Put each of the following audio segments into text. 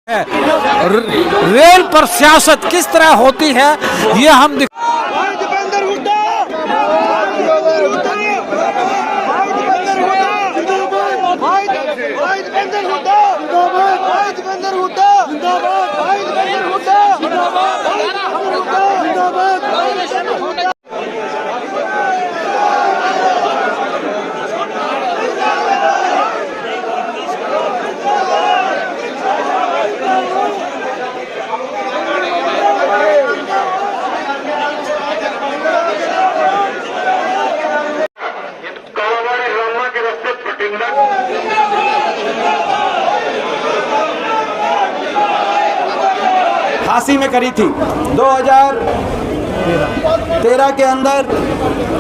Rail पर सियासत किस तरह होती है ये हम झांसी में करी थी 2013 के अंदर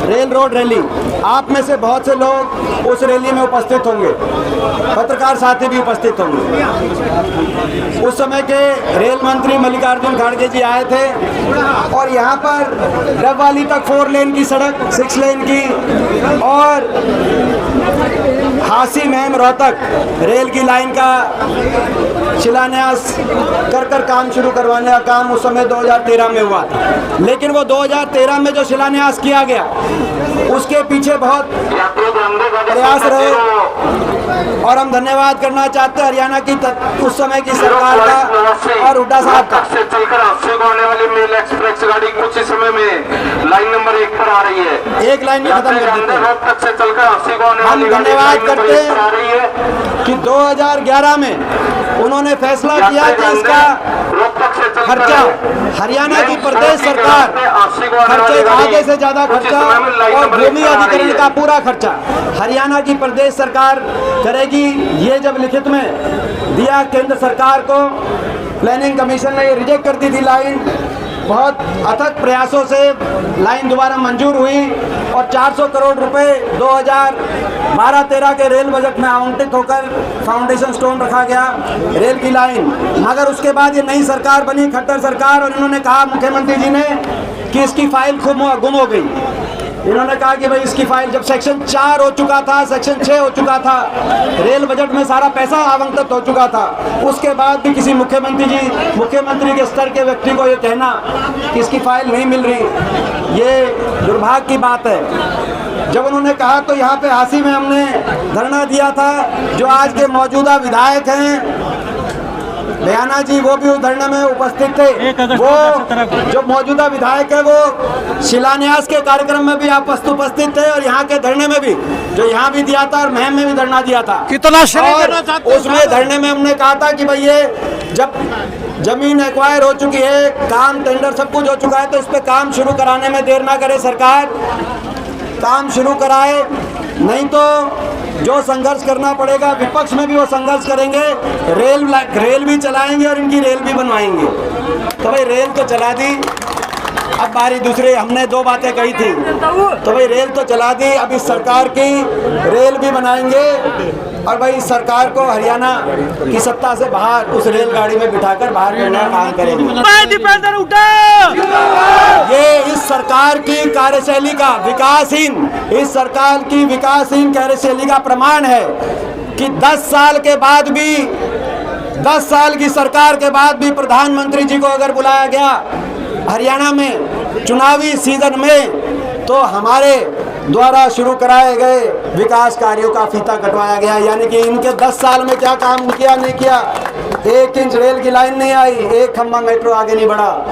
रेल रोड रैली। आप में से बहुत से लोग उस रैली में उपस्थित होंगे, पत्रकार साथी भी उपस्थित होंगे। उस समय के रेल मंत्री मल्लिकार्जुन खड़गे जी आए थे और यहाँ पर डबवाली तक 4 लेन की सड़क, 6 लेन की और झांसी मेम रोहतक रेल की लाइन का शिलान्यास कर काम शुरू करवाने का काम उस समय 2013 में हुआ था। लेकिन वो 2013 में जो शिलान्यास किया गया उसके पीछे बहुत प्रयास रहे और हम धन्यवाद करना चाहते हैं हरियाणा की उस समय की सरकार का और हुड्डा साहब का। चलकर हादसे को आने वाली मेल एक्सप्रेस गाड़ी कुछ ही समय में लाइन नंबर 1 पर आ रही है। एक लाइन में खत्म कर देते हैं। से चलकर हादसे को आने वाली हम धन्यवाद करते हैं कि 2011 में उन्होंने फैसला किया कि इसका खर्चा हरियाणा की प्रदेश सरकार खर्चे आधे से ज्यादा खर्चा और भूमि अधिग्रहण का पूरा खर्चा हरियाणा की प्रदेश सरकार करेगी। ये जब लिखित में दिया केंद्र सरकार को, प्लानिंग कमीशन ने ये रिजेक्ट कर दी थी लाइन। बहुत अथक प्रयासों से लाइन दोबारा मंजूर हुई और 400 करोड़ रुपए 2012-13 के रेल बजट में आवंटित होकर फाउंडेशन स्टोन रखा गया रेल की लाइन। मगर उसके बाद ये नई सरकार बनी, खट्टर सरकार, और इन्होंने कहा मुख्यमंत्री जी ने कि इसकी फाइल गुम हो गई। इन्होंने कहा कि भाई इसकी फाइल, जब सेक्शन 4 हो चुका था, सेक्शन 6 हो चुका था, रेल बजट में सारा पैसा आवंटित हो चुका था, उसके बाद भी किसी मुख्यमंत्री के स्तर के व्यक्ति को ये कहना कि इसकी फाइल नहीं मिल रही, ये दुर्भाग्य की बात है। जब उन्होंने कहा तो यहाँ पे झांसी में हमने धरना दिया था। जो आज के मौजूदा विधायक हैं बयाना जी, वो भी उस धरने में उपस्थित थे। वो जो मौजूदा विधायक है वो शिलान्यास के कार्यक्रम में भी आप उपस्थित थे और यहाँ के धरने में भी, जो यहाँ भी दिया था और महम में भी धरना दिया था। कितना उसमें धरने में हमने कहा था कि भाई ये जब जमीन एक्वायर हो चुकी है, काम टेंडर सब कुछ हो चुका है, तो इस पे काम शुरू कराने में देर ना करे सरकार, काम शुरू कराए, नहीं तो जो संघर्ष करना पड़ेगा विपक्ष में भी वो संघर्ष करेंगे, रेल भी चलाएंगे और इनकी रेल भी बनवाएंगे। तो भाई रेल तो चला दी, अब बारी दूसरे, हमने 2 बातें कही थी, तो भाई रेल तो चला दी, अब इस सरकार की रेल भी बनाएंगे और भाई इस सरकार को हरियाणा की सत्ता से बाहर उस रेलगाड़ी में बिठाकर बाहर करने का काम करेंगे। ये इस सरकार की कार्यशैली का इस सरकार की विकासहीन कार्यशैली का प्रमाण है कि 10 साल के बाद भी, 10 साल की सरकार के बाद भी प्रधानमंत्री जी को अगर बुलाया गया हरियाणा में चुनावी सीजन में, तो हमारे द्वारा शुरू कराए गए विकास कार्यों का फीता कटवाया गया। यानी कि इनके 10 साल में क्या काम किया, नहीं किया, 1 इंच रेल की लाइन नहीं आई, 1 खंभा मेट्रो आगे नहीं बढ़ा।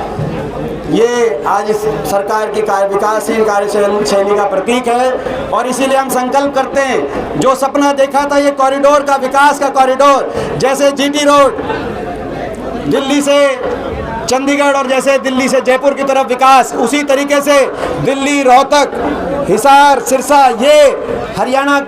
ये आज इस सरकार की विकासहीन कार्यशैली का प्रतीक है और इसीलिए हम संकल्प करते हैं, जो सपना देखा था ये कॉरिडोर का, विकास का कॉरिडोर, जैसे जीटी रोड दिल्ली से चंडीगढ़ और जैसे दिल्ली से जयपुर की तरफ विकास, उसी तरीके से दिल्ली, रोहतक, हिसार, सिरसा, ये हरियाणा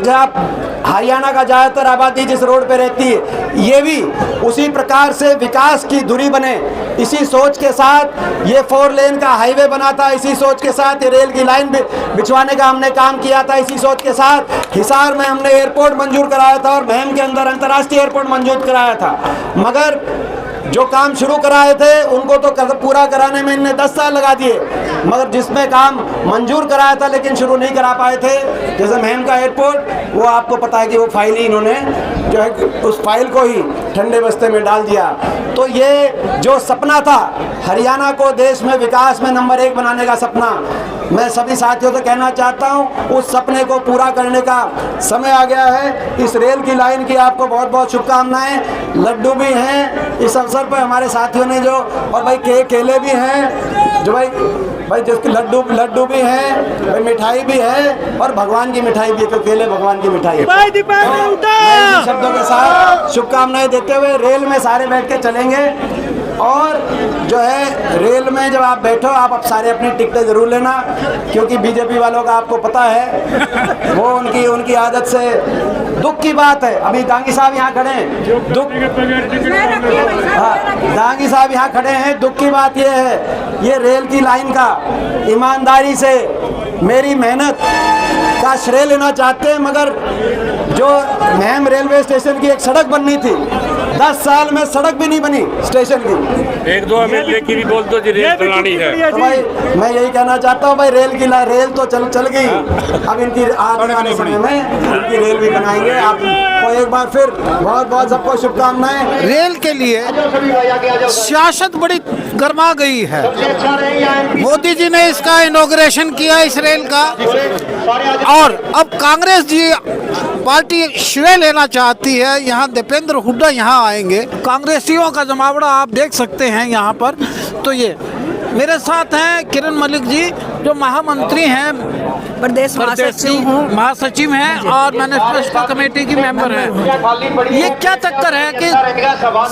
का ज़्यादातर आबादी जिस रोड पे रहती है, ये भी उसी प्रकार से विकास की धुरी बने। इसी सोच के साथ ये 4 लेन का हाईवे बना था, इसी सोच के साथ ये रेल की लाइन बिछवाने का हमने काम किया था, इसी सोच के साथ हिसार में हमने एयरपोर्ट मंजूर कराया था और महम के अंदर अंतर्राष्ट्रीय एयरपोर्ट मंजूर कराया था। मगर जो काम शुरू कराए थे उनको तो पूरा कराने में इन्हें 10 साल लगा दिए, मगर जिसमें काम मंजूर कराया था लेकिन शुरू नहीं करा पाए थे, जैसे महम का एयरपोर्ट, वो आपको पता है कि वो फाइल ही इन्होंने जो है उस फाइल को ही ठंडे बस्ते में डाल दिया। तो ये जो सपना था हरियाणा को देश में विकास में नंबर 1 बनाने का सपना, मैं सभी साथियों से कहना चाहता हूं उस सपने को पूरा करने का समय आ गया है। इस रेल की लाइन की आपको बहुत बहुत शुभकामनाएं। लड्डू भी हैं इस अवसर पर हमारे साथियों ने जो, और भाई केले भी हैं जो भाई जिसके लड्डू भी हैं, भाई मिठाई भी है और भगवान की मिठाई भी है, तो केले भगवान की मिठाई है। मैं शब्दों के साथ शुभकामनाएं देते हुए रेल में सारे बैठ के चलेंगे। और जो है रेल में जब आप बैठो आप अब सारे अपनी टिकटें जरूर लेना, क्योंकि बीजेपी वालों का आपको पता है वो उनकी आदत से दुख की बात है। अभी दांगी साहब यहाँ खड़े हैं, दुख, हाँ दांगी साहब यहाँ खड़े हैं, दुख की बात ये है ये रेल की लाइन का ईमानदारी से मेरी मेहनत का श्रेय लेना चाहते हैं, मगर जो महम रेलवे स्टेशन की एक सड़क बननी थी 10 साल में सड़क भी नहीं बनी स्टेशन की। 1-2 एमएलए की भी बोल दो जी रेल चलानी है। तो भाई मैं यही कहना चाहता हूँ भाई रेल तो चल गई, अब इनकी आने वाले समय में इनकी रेल भी बनाएंगे। आपको एक बार फिर बहुत बहुत सबको शुभकामनाएं। रेल के लिए सियासत बड़ी गर्मा गई है। मोदी जी ने इसका इनॉग्रेशन किया इस रेल का, और अब कांग्रेस जी पार्टी श्रेय लेना चाहती है। यहाँ दीपेंद्र हुड्डा यहाँ आएंगे, कांग्रेसियों का जमावड़ा आप देख सकते हैं यहाँ पर। तो ये मेरे साथ हैं किरण मलिक जी जो महामंत्री हैं, प्रदेश महासचिव हैं और मैनेजमेंट कमेटी की मेंबर हैं। ये क्या चक्कर है कि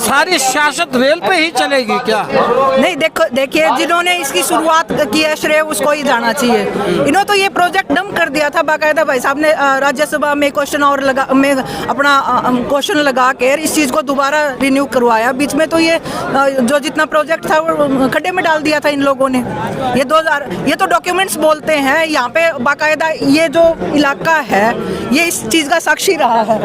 सारी सियासत रेल पे ही चलेगी क्या? नहीं, देखिए जिन्होंने इसकी शुरुआत की है श्रेय उसको ही जाना चाहिए। इन्होंने तो ये प्रोजेक्ट डम कर दिया था बाकायदा। भाई साहब ने राज्यसभा में क्वेश्चन अपना क्वेश्चन लगा के इस चीज को दोबारा रिन्यू करवाया। बीच में तो ये जो जितना प्रोजेक्ट था वो खड्डे में डाल दिया था इन लोगों ने। ये तो डॉक्यूमेंट्स बोलते हैं यहाँ पे बाकायदा। ये जो इलाका है ये इस चीज का साक्षी रहा है,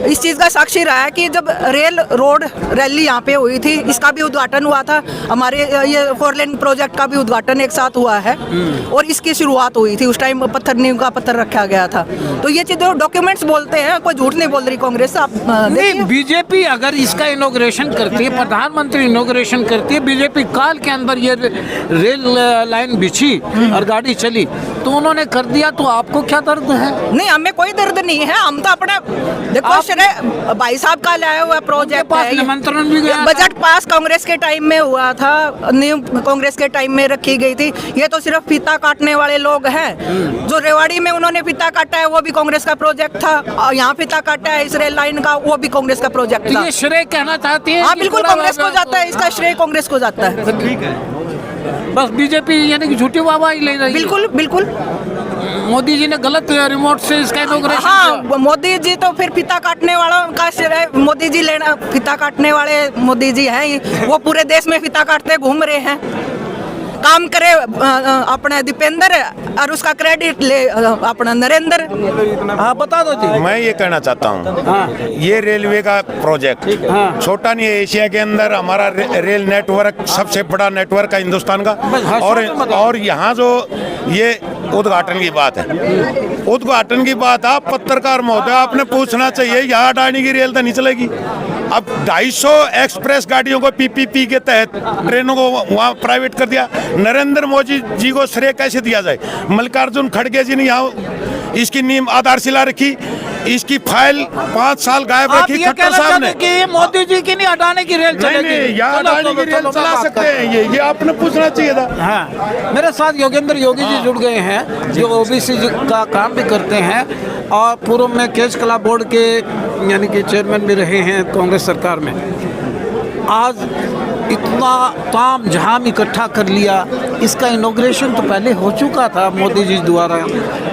इस चीज का साक्षी रहा है कि जब रेल रोड रैली यहाँ पे हुई थी, इसका भी उद्घाटन हुआ था, हमारे ये 4 लेन प्रोजेक्ट का भी उद्घाटन एक साथ हुआ है और इसकी शुरुआत हुई थी। उस टाइम नींव का पत्थर रखा गया था। तो ये चीजें डॉक्यूमेंट्स बोलते हैं, कोई झूठ नहीं बोल रही कांग्रेस। आप नहीं, बीजेपी अगर इसका इनॉग्रेशन करती है, प्रधानमंत्री इनॉग्रेशन करती है, बीजेपी काल के अंदर ये रेल लाइन बिछी और गाड़ी चली तो उन्होंने कर दिया, तो आपको क्या दर्द है? नहीं, हमें कोई दर्द नहीं है। हम तो अपना देखो श्रेय भाई साहब का लाया हुआ प्रोजेक्ट है। निमंत्रण भी गया, बजट पास कांग्रेस के टाइम में हुआ था, नींव कांग्रेस के टाइम में रखी गई थी। ये तो सिर्फ फीता काटने वाले लोग हैं। जो रेवाड़ी में उन्होंने फीता काटा है वो भी कांग्रेस का प्रोजेक्ट था, और यहाँ फीता काटा है इस रेल लाइन का वो भी कांग्रेस का प्रोजेक्ट था। ये श्रेय कहना चाहती है? हाँ बिल्कुल कांग्रेस को जाता है, इसका श्रेय कांग्रेस को जाता है। ठीक है, बस बीजेपी यानी कि झूठी वाहवाही ले रही है। बिल्कुल बिल्कुल, मोदी जी ने गलत रिमोट से इसका इनॉग्रेशन हाँ किया। मोदी जी तो फिर फीता काटने वाला का श्रेय मोदी जी लेना। फीता काटने वाले मोदी जी हैं, वो पूरे देश में फीता काटते घूम रहे हैं। काम करे अपने दीपेंद्र और उसका क्रेडिट ले अपना नरेंद्र। हाँ बता दो जी। मैं ये कहना चाहता हूँ ये रेलवे का प्रोजेक्ट छोटा नहीं है। एशिया के अंदर हमारा रेल नेटवर्क सबसे बड़ा नेटवर्क है हिंदुस्तान का। और यहाँ जो ये उद्घाटन की बात है, उद्घाटन की बात आप पत्रकार महोदय आपने पूछना चाहिए, यहाँ अडानी की रेल तो नहीं चलेगी। अब 250 एक्सप्रेस गाड़ियों को पीपीपी के तहत ट्रेनों को वहाँ प्राइवेट कर दिया। नरेंद्र मोदी जी को श्रेय कैसे दिया जाए? मल्लिकार्जुन खड़गे जी ने यहाँ इसकी नींव आधारशिला रखी, इसकी फाइल 5 साल गायब रखी खट्टर साहब ने। कि मोदी जी की नहीं अडानी की रेल चलेगी? नहीं, यहाँ अडानी की रेल चला सकते हैं, ये आपने पूछना चाहिए था। हाँ, मेरे साथ योगेंद्र योगी जी जुड़ गए हैं जो ओबीसी का काम भी करते हैं और पूर्व में केश कला बोर्ड के यानी कि चेयरमैन भी रहे हैं कांग्रेस सरकार में। आज इतना ताम झाम इकट्ठा कर लिया, इसका इनॉग्रेशन तो पहले हो चुका था मोदी जी द्वारा।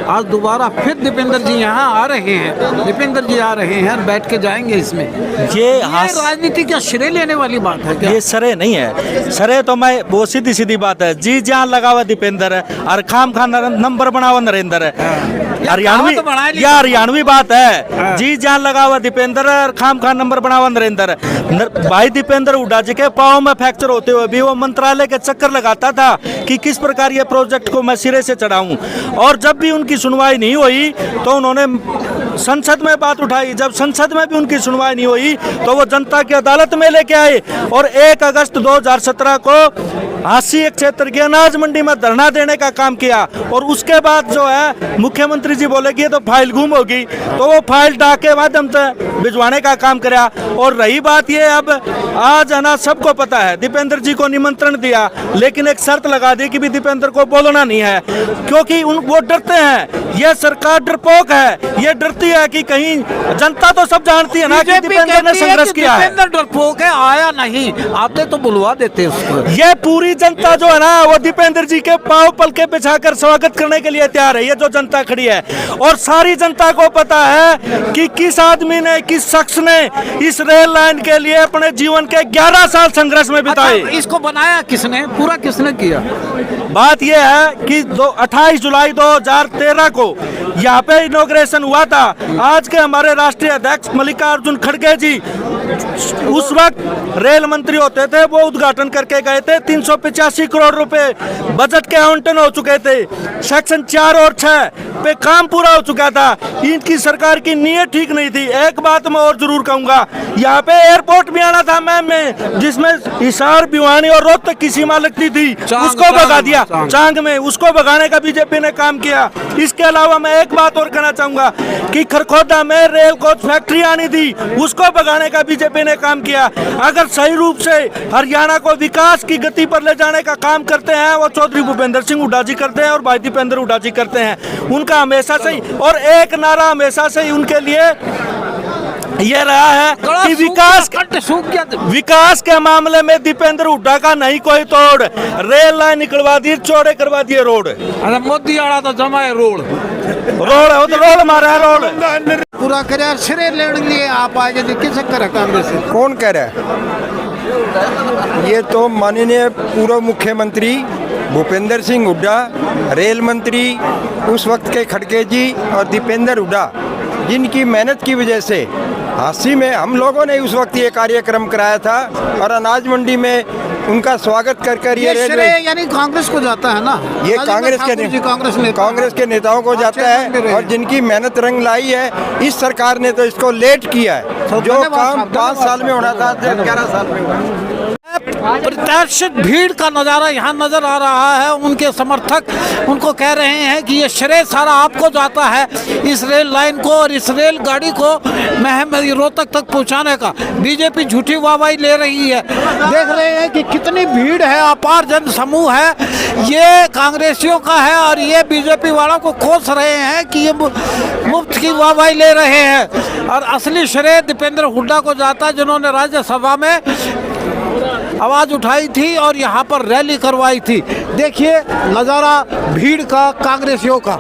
आज दोबारा फिर दीपेंद्र जी यहाँ आ रहे हैं, दीपेंद्र जी आ रहे हैं, बैठ के जाएंगे इसमें। ये राजनीति का श्रेय लेने वाली बात है क्या? ये श्रेय नहीं है। श्रेय तो मैं वो सीधी सीधी बात है, जी जान लगा हुआ दीपेंद्र और खाम खान नंबर बना हुआ नरेंद्र है। हरियाणवी बात है, जी जान लगा हुआ दीपेंद्र और खाम खान नंबर बना हुआ नरेंद्र। भाई दीपेंद्र हुड्डा जी के पाँव में फ्रैक्चर होते हुए भी वो मंत्रालय के चक्कर लगाता था कि किस प्रकार ये प्रोजेक्ट को मैं सिरे से चढ़ाऊं, और जब भी उनकी सुनवाई नहीं हुई तो उन्होंने संसद में बात उठाई, जब संसद में भी उनकी सुनवाई नहीं हुई तो वो जनता की अदालत में लेके आए और 1 अगस्त 2017 को हांसी क्षेत्र की अनाज मंडी में धरना देने का काम किया। और उसके बाद जो है मुख्यमंत्री जी बोले कि ये तो फाइल गुम होगी, तो वो फाइल डाक के माध्यम से भिजवाने का काम किया। और रही बात ये, अब आज है ना, सबको पता है दीपेंद्र जी को निमंत्रण दिया, लेकिन एक शर्त लगा दी कि भी दीपेंद्र को बोलना नहीं है, क्योंकि वो डरते हैं। ये सरकार डरपोक है, ये डरती है कि कहीं, जनता तो सब जानती है ना कि दीपेंद्र ने संघर्ष किया है। दीपेंद्र डरपोक है, आया नहीं, आपने तो बुलवा देते उसको। ये पूरी जनता जो है ना, वो दीपेंद्र जी के पांव पलके बिछाकर स्वागत करने के लिए तैयार है। ये जो जनता खड़ी है, और सारी जनता को पता है कि किस आदमी ने, किस शख्स ने इस रेल लाइन के लिए अपने जीवन के 11 साल संघर्ष में बिताए। इसको बनाया किसने, पूरा किसने किया? बात यह है कि 28 जुलाई 2013 को यहाँ पे इनॉग्रेशन हुआ था। आज के हमारे राष्ट्रीय अध्यक्ष मल्लिकार्जुन खड़गे जी उस वक्त रेल मंत्री होते थे, वो उद्घाटन करके गए थे। 385 करोड़ रुपए बजट के आवंटन हो चुके थे। सेक्शन 4 और 6 पे काम पूरा हो चुका था। इनकी सरकार की नीयत ठीक नहीं थी। एक बात मैं और जरूर कहूंगा, यहाँ पे एयरपोर्ट भी आना था मैम में, जिसमें हिसार, भिवानी और रोहतक की सीमा लगती थी, उसको भगा दिया। चांग में उसको भगाने का बीजेपी ने काम किया। इसके अलावा मैं एक बात और कहना चाहूंगा कि खरखोदा में रेल कोच फैक्ट्री आनी थी, उसको भगाने का बीजेपी ने काम किया। अगर सही रूप से हरियाणा को विकास की गति पर ले जाने का काम करते हैं, वो चौधरी भूपेंद्र सिंह हुड्डा जी करते हैं और भाई दीपेंद्र हुड्डा जी करते हैं। उनका हमेशा से ही, और एक नारा हमेशा से ही उनके लिए ये रहा है कि विकास के मामले में दीपेंद्र हुड्डा का नहीं कोई तोड़। रेल लाइन निकलवा दी, चौड़े करवा दिए रोड। अरे मोदी आड़ा तो जमा है रोड है, तो रोड मारा है रोड। पूरा करे श्रेय लेने लिए आप आए, किस करे कांग्रेस से? कौन कह रहा है? ये तो माननीय पूर्व मुख्यमंत्री भूपेंद्र सिंह हुड्डा, रेल मंत्री उस वक्त के खड़गे जी और दीपेंद्र हुड्डा, जिनकी मेहनत की वजह से हांसी में हम लोगों ने उस वक्त ये कार्यक्रम कराया था और अनाज मंडी में उनका स्वागत कर ये रेलवे, यानी कांग्रेस को जाता है ना, ये कांग्रेस के नेताओं को जाता है। और जिनकी मेहनत रंग लाई है, इस सरकार ने तो इसको लेट किया है। जो काम 5 साल में होना था 11 साल में हुआ। प्रत्याशित भीड़ का नज़ारा यहाँ नजर आ रहा है। उनके समर्थक उनको कह रहे हैं कि ये श्रेय सारा आपको जाता है, इस रेल लाइन को और इस रेल गाड़ी को रोहतक तक पहुँचाने का। बीजेपी झूठी वाहवाही ले रही है। देख रहे हैं कि कितनी भीड़ है, अपार जन समूह है, ये कांग्रेसियों का है और ये बीजेपी वालों को कोस रहे हैं कि ये मुफ्त की वाहवाही ले रहे हैं। और असली श्रेय दीपेंद्र हुड्डा को जाता है, जिन्होंने राज्यसभा में आवाज उठाई थी और यहाँ पर रैली करवाई थी। देखिए नज़ारा भीड़ का, कांग्रेसियों का।